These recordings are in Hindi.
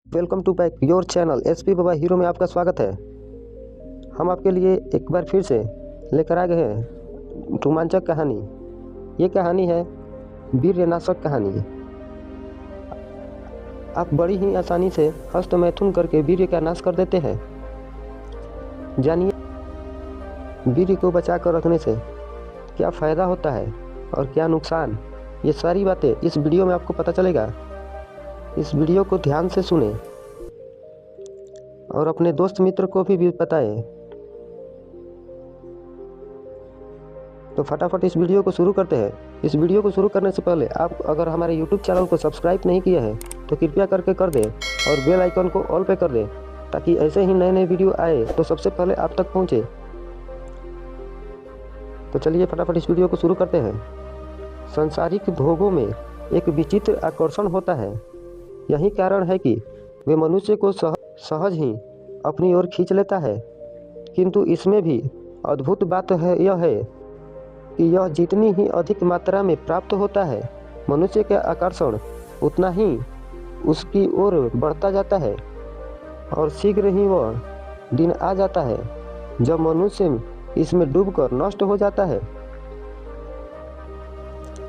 Welcome to back your channel SP Baba hero में आपका स्वागत है। हम आपके लिए एक बार फिर से लेकर आ गए हैं रोमांचक कहानी। ये कहानी है वीर्यनाशक कहानी। आप बड़ी ही आसानी से हस्तमैथुन करके वीर्य का नाश कर देते हैं। जानिए वीर्य को बचा कर रखने से क्या फ़ायदा होता है और क्या नुकसान, ये सारी बातें इस वीडियो में आपको पता चलेगा। इस वीडियो को ध्यान से सुने और अपने दोस्त मित्र को भी बताएं। तो फटाफट इस वीडियो को शुरू करते हैं। इस वीडियो को शुरू करने से पहले आप अगर हमारे YouTube चैनल को सब्सक्राइब नहीं किया है तो कृपया करके कर दें और बेल आइकन को ऑल पे कर दें, ताकि ऐसे ही नए नए वीडियो आए तो सबसे पहले आप तक पहुंचे। तो चलिए फटाफट इस वीडियो को शुरू करते हैं। सांसारिक भोगों में एक विचित्र आकर्षण होता है। यही कारण है कि वे मनुष्य को सहज ही अपनी ओर खींच लेता है। किंतु इसमें भी अद्भुत बात यह है कि यह जितनी ही अधिक मात्रा में प्राप्त होता है, मनुष्य का आकर्षण उतना ही उसकी ओर बढ़ता जाता है और शीघ्र ही वह दिन आ जाता है जब मनुष्य इसमें डूबकर नष्ट हो जाता है।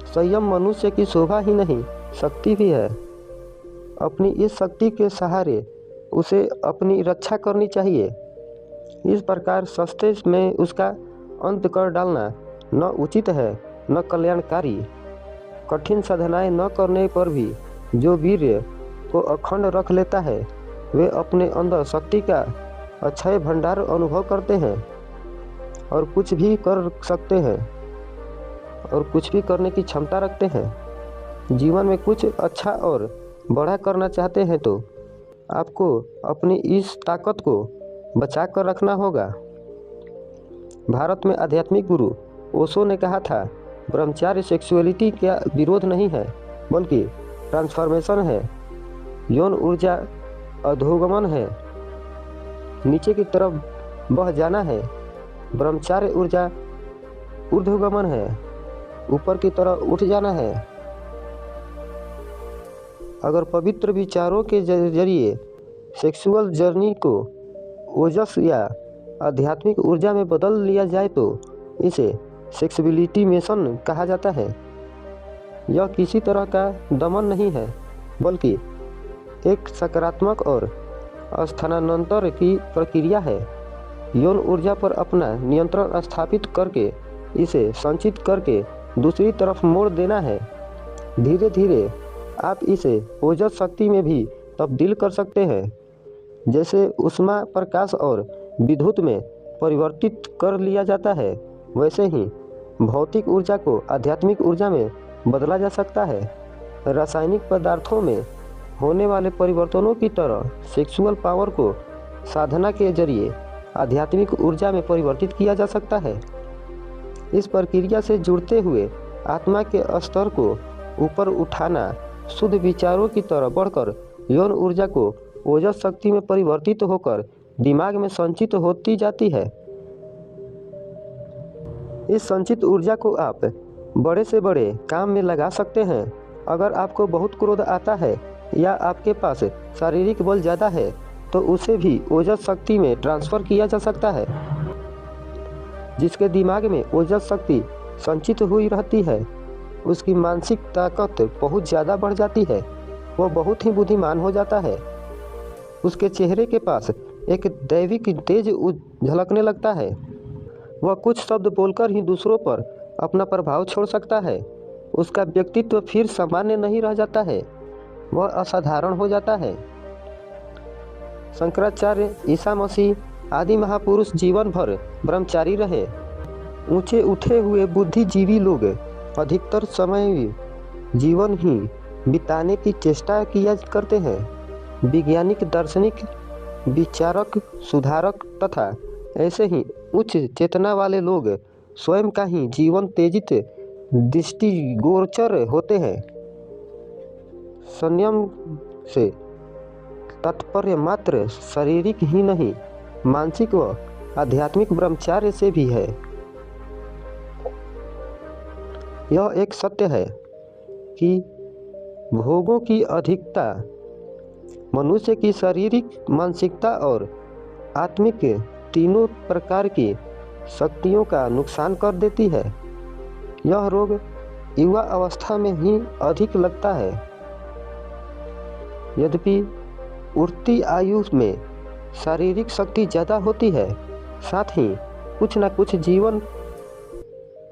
संयम मनुष्य की शोभा ही नहीं, शक्ति भी है। अपनी इस शक्ति के सहारे उसे अपनी रक्षा करनी चाहिए। इस प्रकार सस्ते में उसका अंत कर डालना न उचित है न कल्याणकारी। कठिन साधनाएं न करने पर भी जो वीर्य को अखंड रख लेता है, वे अपने अंदर शक्ति का अक्षय भंडार अनुभव करते हैं और कुछ भी कर सकते हैं और कुछ भी करने की क्षमता रखते हैं। जीवन में कुछ अच्छा और बड़ा करना चाहते हैं तो आपको अपनी इस ताकत को बचा कर रखना होगा। भारत में आध्यात्मिक गुरु ओशो ने कहा था, ब्रह्मचार्य सेक्सुअलिटी का विरोध नहीं है बल्कि ट्रांसफॉर्मेशन है। यौन ऊर्जा अधोगमन है, नीचे की तरफ बह जाना है। ब्रह्मचार्य ऊर्जा ऊर्ध्वगमन है, ऊपर की तरफ उठ जाना है। अगर पवित्र विचारों के जरिए सेक्सुअल जर्नी को ओजस या आध्यात्मिक ऊर्जा में बदल लिया जाए तो इसे सेक्सुअलिटी मिशन कहा जाता है। यह किसी तरह का दमन नहीं है बल्कि एक सकारात्मक और स्थानांतर की प्रक्रिया है। यौन ऊर्जा पर अपना नियंत्रण स्थापित करके इसे संचित करके दूसरी तरफ मोड़ देना है। धीरे धीरे आप इसे ओजस शक्ति में भी तब्दील कर सकते हैं। जैसे ऊष्मा प्रकाश और विद्युत में परिवर्तित कर लिया जाता है, वैसे ही भौतिक ऊर्जा को आध्यात्मिक ऊर्जा में बदला जा सकता है। रासायनिक पदार्थों में होने वाले परिवर्तनों की तरह सेक्सुअल पावर को साधना के जरिए आध्यात्मिक ऊर्जा में परिवर्तित किया जा सकता है। इस प्रक्रिया से जुड़ते हुए आत्मा के स्तर को ऊपर उठाना शुद्ध विचारों की तरह बढ़कर यौन ऊर्जा को ओजस शक्ति में परिवर्तित होकर दिमाग में संचित होती जाती है। इस संचित ऊर्जा को आप बड़े से बड़े काम में लगा सकते हैं। अगर आपको बहुत क्रोध आता है या आपके पास शारीरिक बल ज़्यादा है तो उसे भी ओजस शक्ति में ट्रांसफ़र किया जा सकता है। जिसके दिमाग में ओजस शक्ति संचित हुई रहती है, उसकी मानसिक ताकत बहुत ज़्यादा बढ़ जाती है। वह बहुत ही बुद्धिमान हो जाता है। उसके चेहरे के पास एक दैविक तेज झलकने लगता है। वह कुछ शब्द बोलकर ही दूसरों पर अपना प्रभाव छोड़ सकता है। उसका व्यक्तित्व फिर सामान्य नहीं रह जाता है, वह असाधारण हो जाता है। शंकराचार्य, ईसा मसीह आदि महापुरुष जीवन भर ब्रह्मचारी रहे। ऊंचे उठे हुए बुद्धिजीवी लोग अधिकतर समय जीवन ही बिताने की चेष्टा किया करते हैं। वैज्ञानिक, दार्शनिक, विचारक, सुधारक तथा ऐसे ही उच्च चेतना वाले लोग स्वयं का ही जीवन तेजित दृष्टिगोचर होते हैं। संयम से तात्पर्य मात्र शारीरिक ही नहीं, मानसिक व आध्यात्मिक ब्रह्मचार्य से भी है। यह एक सत्य है कि भोगों की अधिकता मनुष्य की शारीरिक, मानसिकता और आत्मिक तीनों प्रकार की शक्तियों का नुकसान कर देती है। यह रोग युवा अवस्था में ही अधिक लगता है। यद्यपि उठती आयु में शारीरिक शक्ति ज़्यादा होती है, साथ ही कुछ न कुछ जीवन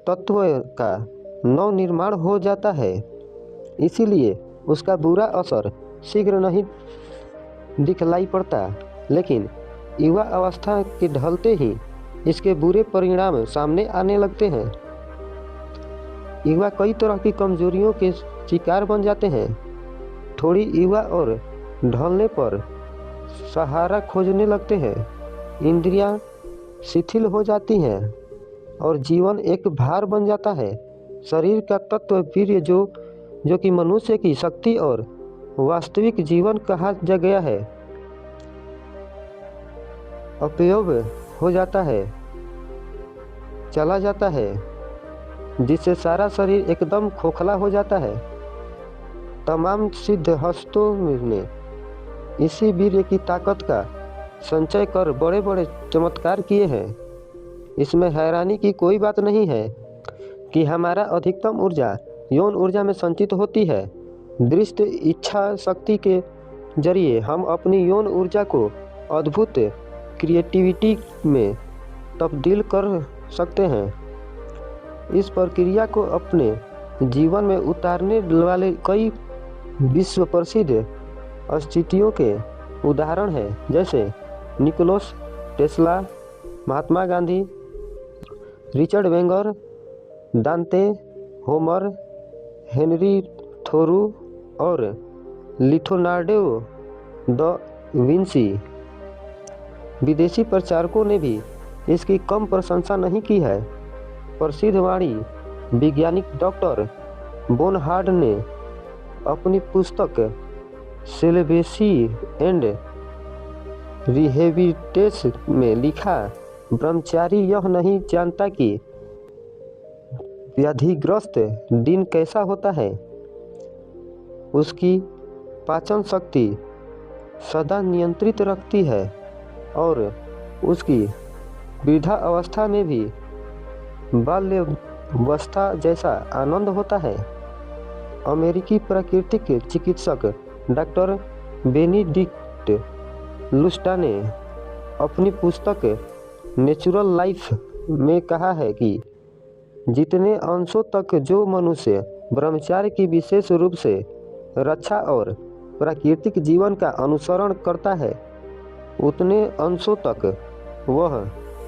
तत्व का नव निर्माण हो जाता है, इसीलिए उसका बुरा असर शीघ्र नहीं दिखलाई पड़ता। लेकिन युवा अवस्था के ढलते ही इसके बुरे परिणाम सामने आने लगते हैं। युवा कई तरह की कमजोरियों के शिकार बन जाते हैं। थोड़ी युवा और ढलने पर सहारा खोजने लगते हैं, इंद्रियां शिथिल हो जाती हैं और जीवन एक भार बन जाता है। शरीर का तत्व वीर्य जो कि मनुष्य की शक्ति और वास्तविक जीवन कहा जा गया है, अपयोग हो जाता है, चला जाता है, जिससे सारा शरीर एकदम खोखला हो जाता है। तमाम सिद्धहस्तों ने इसी वीर्य की ताकत का संचय कर बड़े बड़े चमत्कार किए हैं। इसमें हैरानी की कोई बात नहीं है कि हमारा अधिकतम ऊर्जा यौन ऊर्जा में संचित होती है। दृष्ट इच्छा शक्ति के जरिए हम अपनी यौन ऊर्जा को अद्भुत क्रिएटिविटी में तब्दील कर सकते हैं। इस प्रक्रिया को अपने जीवन में उतारने वाले कई विश्व प्रसिद्ध स्थितियों के उदाहरण हैं, जैसे Nicholas Tesla, Mahatma Gandhi, Richard Wenger, दांते, होमर, हेनरी थोरू और लिथोनार्डो द विंसी। विदेशी प्रचारकों ने भी इसकी कम प्रशंसा नहीं की है। प्रसिद्ध वाणी वैज्ञानिक डॉक्टर बोनहार्ड ने अपनी पुस्तक सेलिबेसी एंड रिहेबिटेस में लिखा, ब्रह्मचारी यह नहीं जानता कि व्याधिग्रस्त दिन कैसा होता है। उसकी पाचन शक्ति सदा नियंत्रित रखती है और उसकी वृद्धा अवस्था में भी बाल्यावस्था जैसा आनंद होता है। अमेरिकी प्राकृतिक चिकित्सक डॉक्टर बेनिडिक्ट लुस्टा ने अपनी पुस्तक नेचुरल लाइफ में कहा है कि जितने अंशों तक जो मनुष्य ब्रह्मचार्य की विशेष रूप से रक्षा और प्राकृतिक जीवन का अनुसरण करता है, उतने अंशों तक वह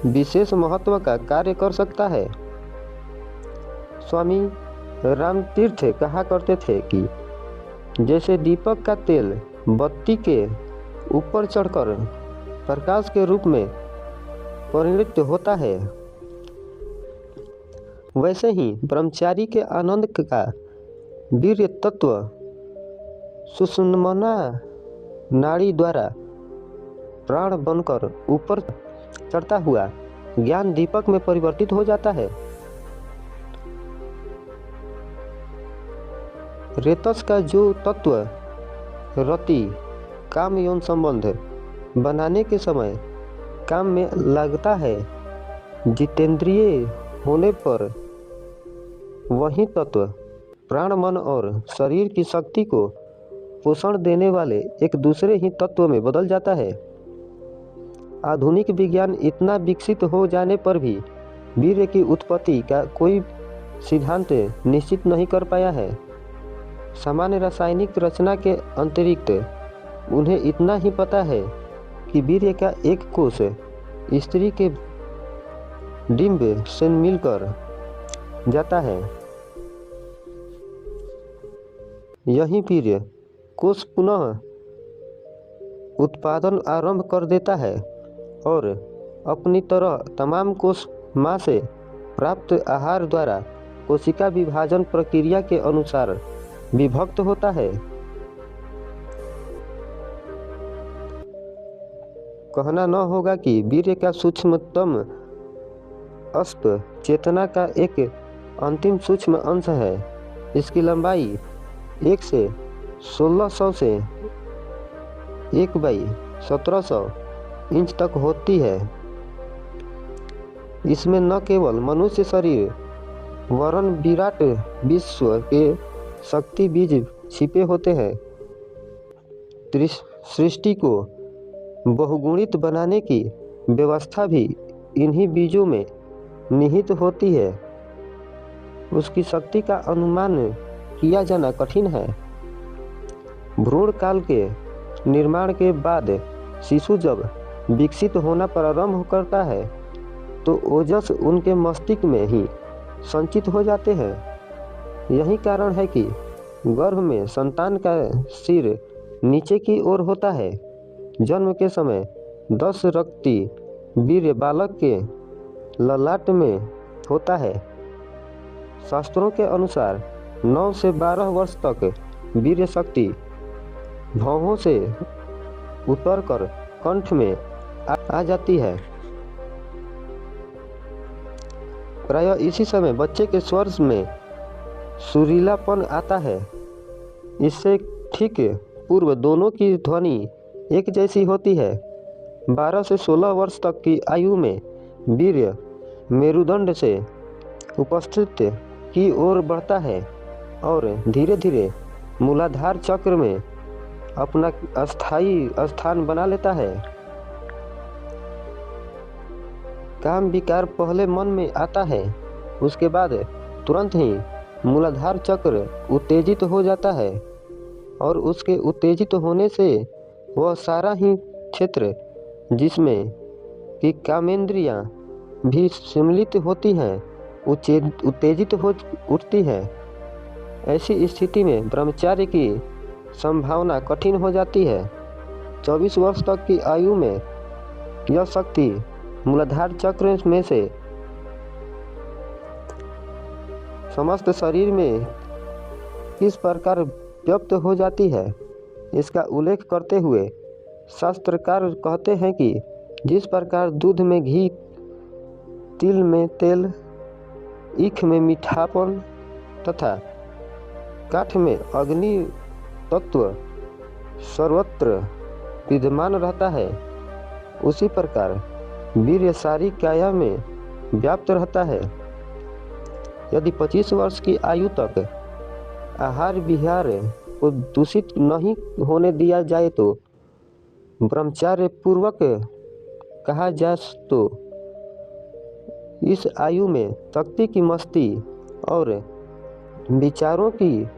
विशेष महत्व का कार्य कर सकता है। स्वामी रामतीर्थ कहा करते थे कि जैसे दीपक का तेल बत्ती के ऊपर चढ़कर प्रकाश के रूप में परिणत होता है, वैसे ही ब्रह्मचारी के आनंद का वीर्य तत्व सुषुम्ना नाड़ी द्वारा प्राण बनकर ऊपर चढ़ता हुआ ज्ञान दीपक में परिवर्तित हो जाता है। रेतस का जो तत्व रति काम यौन संबंध बनाने के समय काम में लगता है, जितेंद्रिय होने पर वही तत्व प्राण, मन और शरीर की शक्ति को पोषण देने वाले एक दूसरे ही तत्व में बदल जाता है। आधुनिक विज्ञान इतना विकसित हो जाने पर भी वीर्य की उत्पत्ति का कोई सिद्धांत निश्चित नहीं कर पाया है। सामान्य रासायनिक रचना के अतिरिक्त उन्हें इतना ही पता है कि वीर्य का एक कोष स्त्री के डिंब से मिलकर जाता है। यही वीर्य कोष पुनः उत्पादन आरंभ कर देता है और अपनी तरह तमाम कोष मां से प्राप्त आहार द्वारा कोशिका विभाजन प्रक्रिया के अनुसार विभक्त होता है। कहना न होगा कि वीर्य का सूक्ष्मतम अस्प चेतना का एक अंतिम सूक्ष्म अंश है। इसकी लंबाई 1 से 1600 से 1/1700 इंच तक होती है। इसमें न केवल मनुष्य शरीर वरन विराट विश्व के शक्ति बीज छिपे होते हैं। सृष्टि को बहुगुणित बनाने की व्यवस्था भी इन्हीं बीजों में निहित होती है। उसकी शक्ति का अनुमान किया जाना कठिन है। भ्रूण काल के निर्माण के बाद शिशु जब विकसित होना प्रारंभ करता है तो ओजस उनके मस्तिष्क में ही संचित हो जाते हैं। यही कारण है कि गर्भ में संतान का सिर नीचे की ओर होता है। जन्म के समय 10 रक्ती वीर्य बालक के ललाट में होता है। शास्त्रों के अनुसार 9 से 12 वर्ष तक वीर्य शक्ति भौहों से उतरकर कंठ में आ जाती है। प्रायः इसी समय बच्चे के स्वर में सुरीलापन आता है। इससे ठीक पूर्व दोनों की ध्वनि एक जैसी होती है। 12 से 16 वर्ष तक की आयु में वीर्य मेरुदंड से उपस्थित की ओर बढ़ता है और धीरे धीरे मूलाधार चक्र में अपना अस्थायी स्थान बना लेता है। काम विकार पहले मन में आता है, उसके बाद तुरंत ही मूलाधार चक्र उत्तेजित हो जाता है और उसके उत्तेजित होने से वह सारा ही क्षेत्र जिसमें कि कामेंद्रियां भी सम्मिलित होती हैं उत्तेजित हो उठती है। ऐसी स्थिति में ब्रह्मचार्य की संभावना कठिन हो जाती है। 24 वर्ष तक की आयु में यह शक्ति मूलाधार चक्र में से समस्त शरीर में किस प्रकार व्याप्त हो जाती है, इसका उल्लेख करते हुए शास्त्रकार कहते हैं कि जिस प्रकार दूध में घी, तिल में तेल, ईख में मीठापन तथा काठ में अग्नि तत्व सर्वत्र विद्यमान रहता है, उसी प्रकार वीर्य सारी काया में व्याप्त रहता है। यदि 25 वर्ष की आयु तक आहार विहार को दूषित नहीं होने दिया जाए तो ब्रह्मचार्य पूर्वक कहा जाए तो इस आयु में शक्ति की मस्ती और विचारों की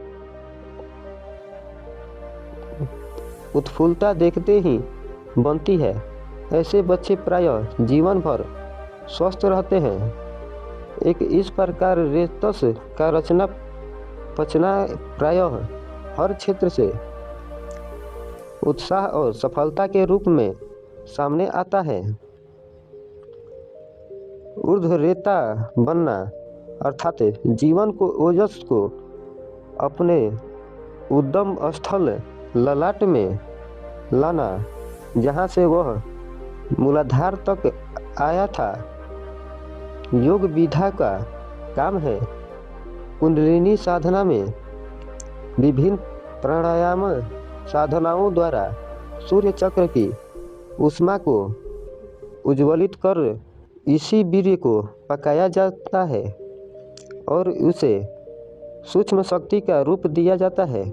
उत्फुल्लता देखते ही बनती है। ऐसे बच्चे प्रायः जीवन भर स्वस्थ रहते हैं। एक इस प्रकार रेतस का रचना पचना प्रायः हर क्षेत्र से उत्साह और सफलता के रूप में सामने आता है। ऊर्ध्वरेता बनना अर्थात जीवन को ओजस को अपने उद्गम स्थल ललाट में लाना, जहाँ से वह मूलाधार तक आया था, योग विधा का काम है। कुंडलिनी साधना में विभिन्न प्राणायाम साधनाओं द्वारा सूर्य चक्र की ऊष्मा को उज्ज्वलित कर इसी वीर्य को पकाया जाता है और उसे सूक्ष्म शक्ति का रूप दिया जाता है।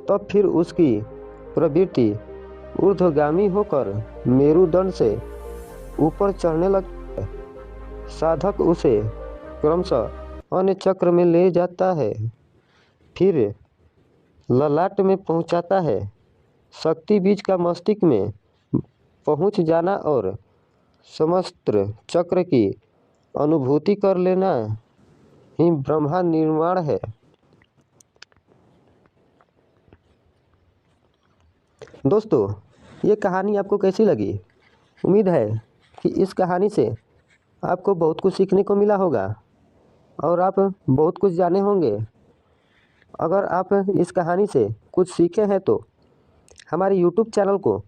तब फिर उसकी प्रवृत्ति ऊर्ध्वगामी होकर मेरुदंड से ऊपर चढ़ने लगता है। साधक उसे क्रमशः अन्य चक्र में ले जाता है, फिर ललाट में पहुंचाता है। शक्ति बीज का मस्तिष्क में पहुंच जाना और समस्त चक्र की अनुभूति कर लेना ही ब्रह्मा निर्माण है। दोस्तों, ये कहानी आपको कैसी लगी? उम्मीद है कि इस कहानी से आपको बहुत कुछ सीखने को मिला होगा और आप बहुत कुछ जाने होंगे। अगर आप इस कहानी से कुछ सीखे हैं तो हमारे YouTube चैनल को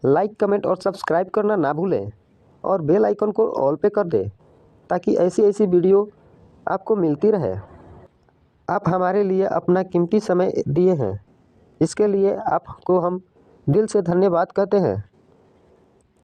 लाइक, कमेंट और सब्सक्राइब करना ना भूलें और बेल आइकन को ऑल पे कर दें ताकि ऐसी ऐसी वीडियो आपको मिलती रहे। आप हमारे लिए अपना कीमती समय दिए हैं, इसके लिए आपको हम दिल से धन्यवाद कहते हैं।